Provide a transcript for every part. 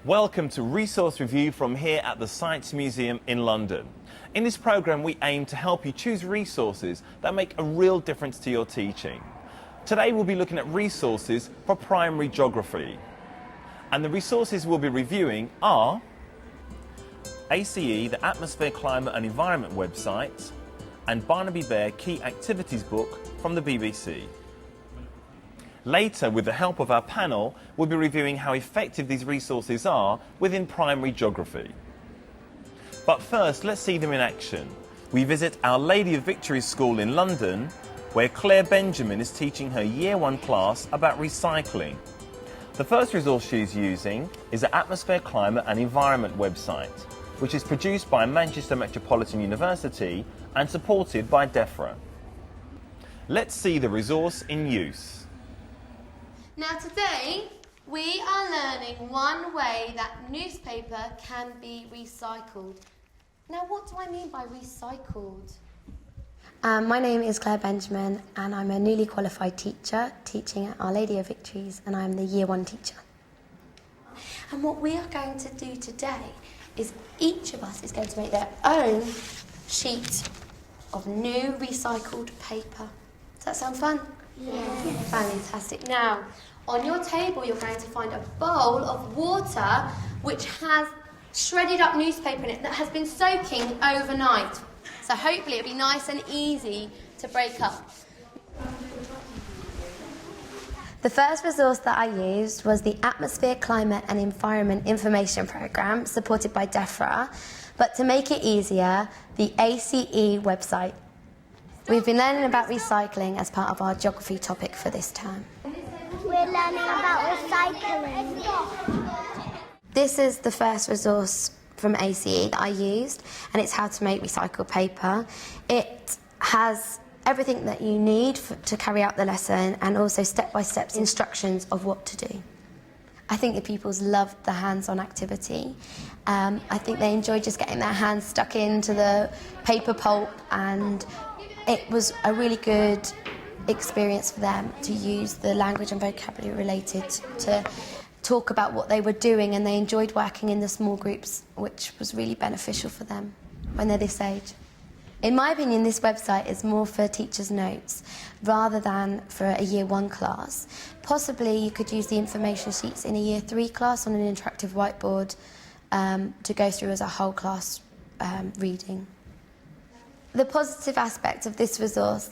Welcome to Resource Review from here at the Science Museum in London. In this programme we aim to help you choose resources that make a real difference to your teaching. Today we'll be looking at resources for primary geography. And the resources we'll be reviewing are ACE, the Atmosphere, Climate and Environment website, and Barnaby Bear Key Activities book from the BBC. Later, with the help of our panel, we'll be reviewing how effective these resources are within primary geography. But first, let's see them in action. We visit Our Lady of Victory School in London, where Claire Benjamin is teaching her Year 1 class about recycling. The first resource she's using is the Atmosphere, Climate and Environment website, which is produced by Manchester Metropolitan University and supported by DEFRA. Let's see the resource in use. Now today, we are learning one way that newspaper can be recycled. Now what do I mean by recycled? My name is Claire Benjamin and I'm a newly qualified teacher teaching at Our Lady of Victories, and I'm the Year 1 teacher. And what we are going to do today is each of us is going to make their own sheet of new recycled paper. Does that sound fun? Yeah. Fantastic. Now, on your table you're going to find a bowl of water which has shredded up newspaper in it that has been soaking overnight. So hopefully it'll be nice and easy to break up. The first resource that I used was the Atmosphere, Climate and Environment Information Programme supported by DEFRA, but to make it easier, the ACE website. We've been learning about recycling as part of our geography topic for this term. We're learning about recycling. This is the first resource from ACE that I used, and it's how to make recycled paper. It has everything that you need to carry out the lesson and also step-by-step instructions of what to do. I think the pupils loved the hands-on activity. I think they enjoyed just getting their hands stuck into the paper pulp, and it was a really good experience for them to use the language and vocabulary related to talk about what they were doing, and they enjoyed working in the small groups, which was really beneficial for them when they're this age. In my opinion, this website is more for teachers' notes rather than for a Year 1 class. Possibly you could use the information sheets in a Year 3 class on an interactive whiteboard to go through as a whole class reading. The positive aspect of this resource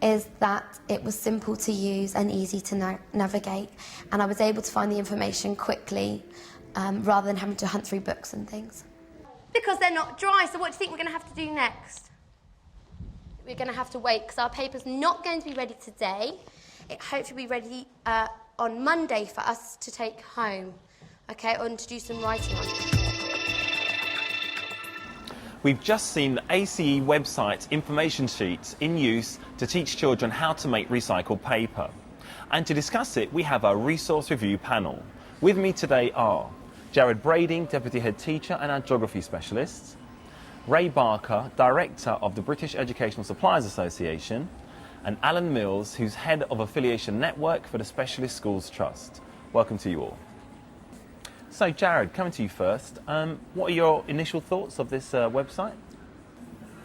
is that it was simple to use and easy to navigate, and I was able to find the information quickly rather than having to hunt through books and things. Because they're not dry, so what do you think we're going to have to do next? We're going to have to wait because our paper's not going to be ready today. It hopes to be ready on Monday for us to take home, okay, and to do some writing on it. We've just seen the ACE website's information sheets in use to teach children how to make recycled paper. And to discuss it, we have our resource review panel. With me today are Jared Brading, Deputy Head Teacher and our Geography Specialists, Ray Barker, Director of the British Educational Suppliers Association, and Alan Mills, who's Head of Affiliation Network for the Specialist Schools Trust. Welcome to you all. So Jared, coming to you first, what are your initial thoughts of this website?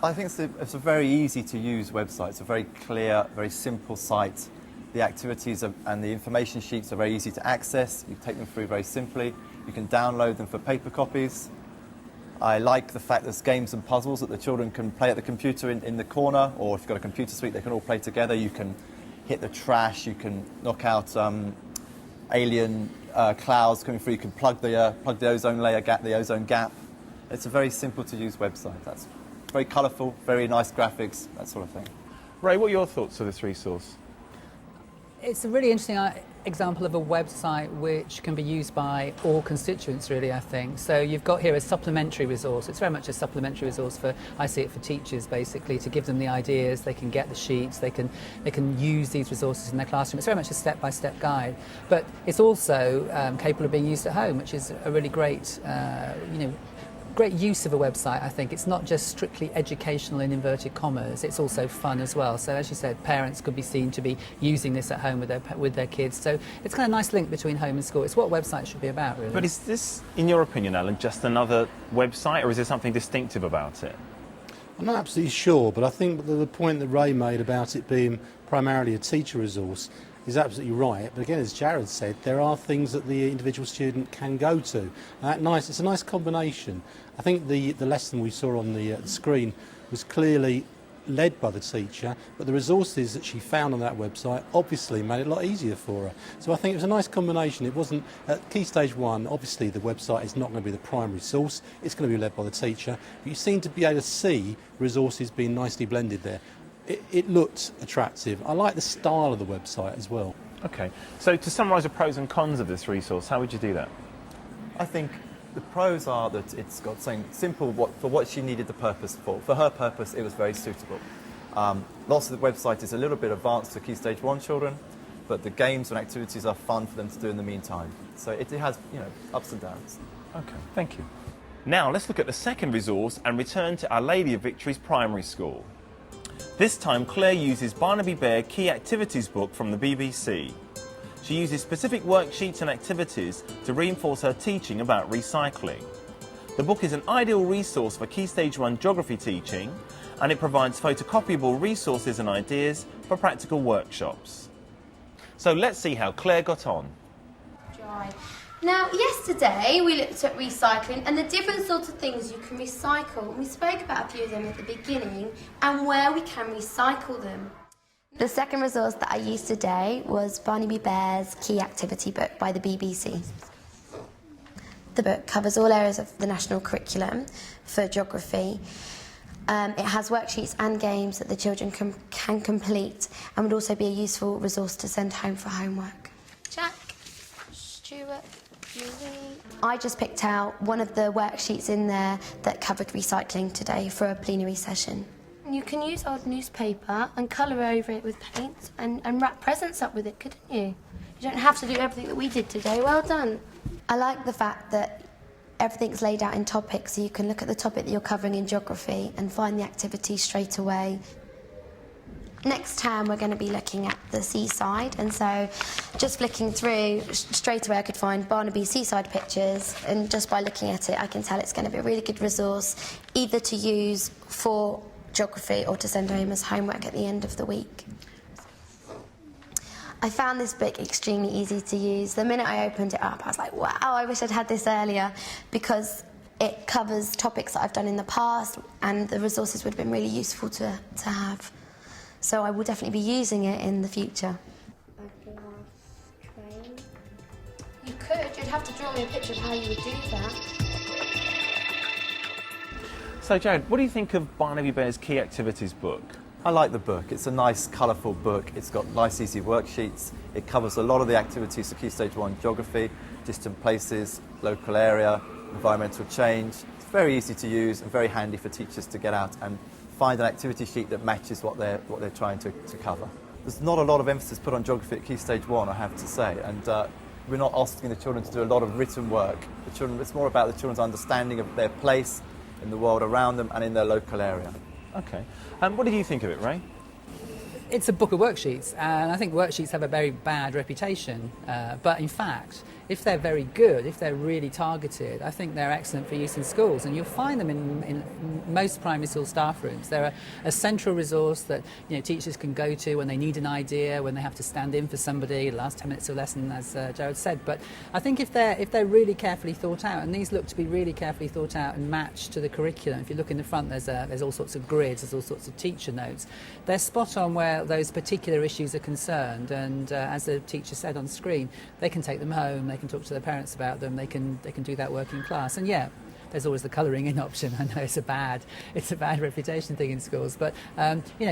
I think it's a very easy to use website. It's a very clear, very simple site. The activities and the information sheets are very easy to access. You take them through very simply. You can download them for paper copies. I like the fact there's games and puzzles that the children can play at the computer in the corner, or if you've got a computer suite, they can all play together. You can hit the trash, you can knock out alien clouds coming through, you can plug the ozone layer gap, the ozone gap. It's a very simple to use website. That's very colourful, very nice graphics, that sort of thing. Ray, what are your thoughts of this resource? It's a really interesting example of a website which can be used by all constituents, really, I think. So you've got here a supplementary resource. It's very much a supplementary resource for, I see it for teachers, basically, to give them the ideas. They can get the sheets, they can use these resources in their classroom. It's very much a step-by-step guide. But it's also capable of being used at home, which is a really great, great use of a website, I think. It's not just strictly educational in inverted commas, it's also fun as well. So as you said, parents could be seen to be using this at home with their kids. So it's kind of a nice link between home and school. It's what websites should be about, really. But is this, in your opinion, Alan, just another website, or is there something distinctive about it? I'm not absolutely sure, but I think the point that Ray made about it being primarily a teacher resource is absolutely right. But again, as Jared said, there are things that the individual student can go to. And it's a nice combination. I think the lesson we saw on the screen was clearly led by the teacher, but the resources that she found on that website obviously made it a lot easier for her. So I think it was a nice combination. It wasn't, at Key Stage 1, obviously the website is not going to be the primary source, it's going to be led by the teacher, but you seem to be able to see resources being nicely blended there. It looked attractive. I like the style of the website as well. Okay, so to summarise the pros and cons of this resource, how would you do that? I think the pros are that it's got something simple for what she needed the purpose for. For her purpose, it was very suitable. Lots of the website is a little bit advanced for Key Stage 1 children, but the games and activities are fun for them to do in the meantime. So it has, ups and downs. Okay, thank you. Now let's look at the second resource and return to Our Lady of Victory's primary school. This time Claire uses Barnaby Bear Key Activities book from the BBC. She uses specific worksheets and activities to reinforce her teaching about recycling. The book is an ideal resource for Key Stage 1 geography teaching, and it provides photocopyable resources and ideas for practical workshops. So let's see how Claire got on. Now, yesterday we looked at recycling and the different sorts of things you can recycle. We spoke about a few of them at the beginning and where we can recycle them. The second resource that I used today was Barnaby Bear's Key Activity book by the BBC. The book covers all areas of the national curriculum for geography. It has worksheets and games that the children can complete and would also be a useful resource to send home for homework. Jack, Stuart, Julie. I just picked out one of the worksheets in there that covered recycling today for a plenary session. You can use old newspaper and colour over it with paint and wrap presents up with it, couldn't you? You don't have to do everything that we did today. Well done. I like the fact that everything's laid out in topics, so you can look at the topic that you're covering in geography and find the activity straight away. Next term we're going to be looking at the seaside, and so just flicking through, straight away I could find Barnaby seaside pictures, and just by looking at it I can tell it's going to be a really good resource either to use for geography or to send home as homework at the end of the week. I found this book extremely easy to use. The minute I opened it up I was like, wow, I wish I'd had this earlier, because it covers topics that I've done in the past and the resources would have been really useful to have. So I will definitely be using it in the future. You could. You'd have to draw me a picture of how you would do that. So Jared, what do you think of Barnaby Bear's Key Activities book? I like the book. It's a nice, colourful book. It's got nice, easy worksheets. It covers a lot of the activities for Key Stage 1 geography, distant places, local area, environmental change. It's very easy to use and very handy for teachers to get out and find an activity sheet that matches what they're trying to cover. There's not a lot of emphasis put on geography at Key Stage 1, I have to say, and we're not asking the children to do a lot of written work. It's more about the children's understanding of their place in the world around them and in their local area. Okay. What did you think of it, Ray? It's a book of worksheets, and I think worksheets have a very bad reputation, but in fact, if they're very good, if they're really targeted, I think they're excellent for use in schools, and you'll find them in most primary school staff rooms. They're a central resource that teachers can go to when they need an idea, when they have to stand in for somebody, the last 10 minutes of a lesson, as Jared said. But I think if they're really carefully thought out, and these look to be really carefully thought out and matched to the curriculum. If you look in the front, there's all sorts of grids, there's all sorts of teacher notes. They're spot on where those particular issues are concerned, and as the teacher said on screen, they can take them home, they can talk to their parents about them, they can do that work in class. And yeah, there's always the colouring in option. I know it's a bad reputation thing in schools, but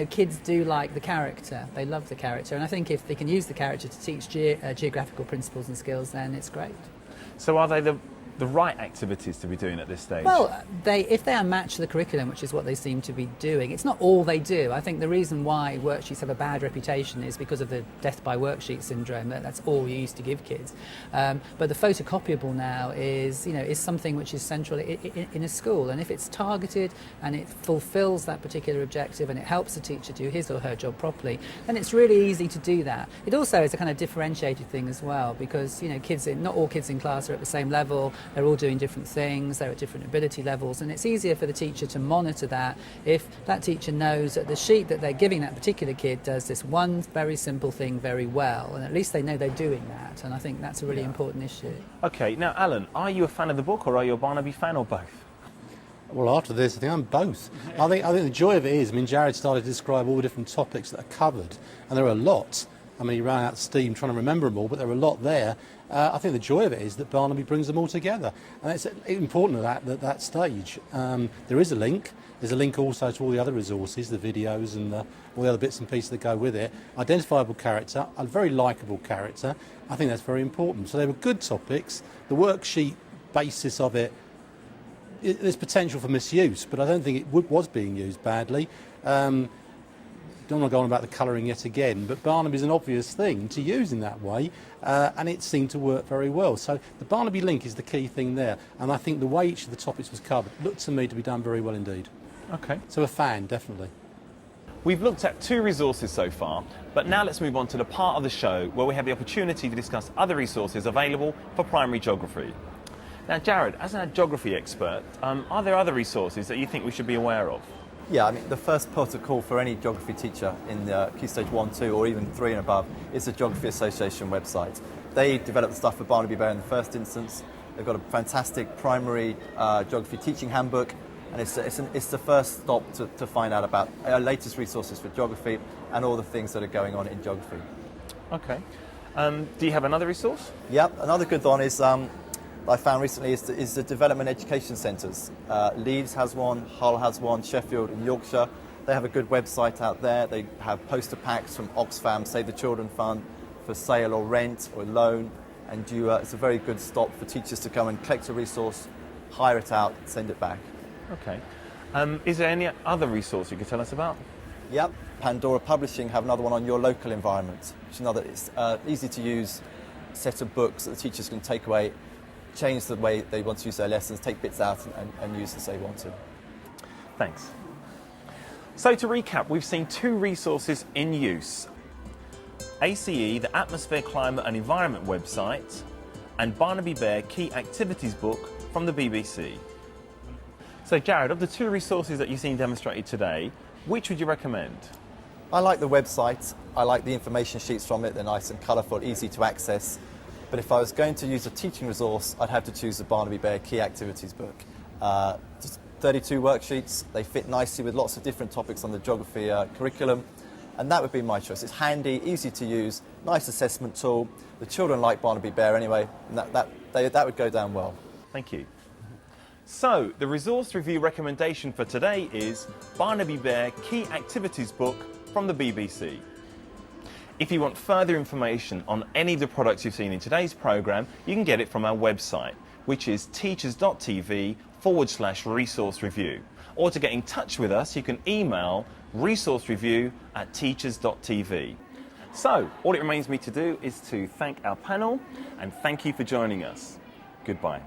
kids do like the character, they love the character, and I think if they can use the character to teach geographical principles and skills, then it's great. So are they the the right activities to be doing at this stage? Well, if they are matched to the curriculum, which is what they seem to be doing, it's not all they do. I think the reason why worksheets have a bad reputation is because of the death by worksheet syndrome. That's all you used to give kids. But the photocopyable now is something which is central in a school, and if it's targeted and it fulfills that particular objective and it helps the teacher do his or her job properly, then it's really easy to do that. It also is a kind of differentiated thing as well, because not all kids in class are at the same level. They're all doing different things, they're at different ability levels, and it's easier for the teacher to monitor that if that teacher knows that the sheet that they're giving that particular kid does this one very simple thing very well, and at least they know they're doing that, and I think that's a really important issue. Okay, now Alan, are you a fan of the book or are you a Barnaby fan, or both? Well, after this, I think I'm both. I think the joy of it is, Jared started to describe all the different topics that are covered, and there are a lot. He ran out of steam trying to remember them all, but there are a lot there. I think the joy of it is that Barnaby brings them all together, and it's important at that stage. There is a link. There's a link also to all the other resources, the videos and all the other bits and pieces that go with it. Identifiable character, a very likeable character. I think that's very important. So they were good topics. The worksheet basis of it, there's potential for misuse, but I don't think it was being used badly. Don't want to go on about the colouring yet again, but Barnaby's an obvious thing to use in that way, and it seemed to work very well. So the Barnaby link is the key thing there, and I think the way each of the topics was covered looked to me to be done very well indeed. Okay. So a fan, definitely. We've looked at 2 resources so far, but now let's move on to the part of the show where we have the opportunity to discuss other resources available for primary geography. Now, Jared, as a geography expert, are there other resources that you think we should be aware of? Yeah, the first port of call for any geography teacher in the Key Stage 1, 2 or even 3 and above is the Geography Association website. They developed the stuff for Barnaby Bear in the first instance. They've got a fantastic primary geography teaching handbook, and it's the first stop to find out about our latest resources for geography and all the things that are going on in geography. Okay. Do you have another resource? Yep, another good one is I found recently is the Development Education Centres. Leeds has one, Hull has one, Sheffield and Yorkshire. They have a good website out there. They have poster packs from Oxfam, Save the Children Fund, for sale or rent or loan. And it's a very good stop for teachers to come and collect a resource, hire it out, send it back. Okay. Is there any other resource you could tell us about? Yep, Pandora Publishing have another one on your local environment, which is another easy to use set of books that the teachers can take away, change the way they want to use their lessons, take bits out and use as they want to. Thanks. So to recap, we've seen 2 resources in use. ACE, the Atmosphere, Climate and Environment website, and Barnaby Bear Key Activities book from the BBC. So Jared, of the 2 resources that you've seen demonstrated today, which would you recommend? I like the website. I like the information sheets from it. They're nice and colourful, easy to access. But if I was going to use a teaching resource, I'd have to choose the Barnaby Bear Key Activities book. Just 32 worksheets. They fit nicely with lots of different topics on the geography curriculum. And that would be my choice. It's handy, easy to use, nice assessment tool. The children like Barnaby Bear anyway, and that would go down well. Thank you. So, the resource review recommendation for today is Barnaby Bear Key Activities book from the BBC. If you want further information on any of the products you've seen in today's programme, you can get it from our website, which is teachers.tv/resource review. Or to get in touch with us, you can email resourcereview@teachers.tv. So, all it remains me to do is to thank our panel and thank you for joining us. Goodbye.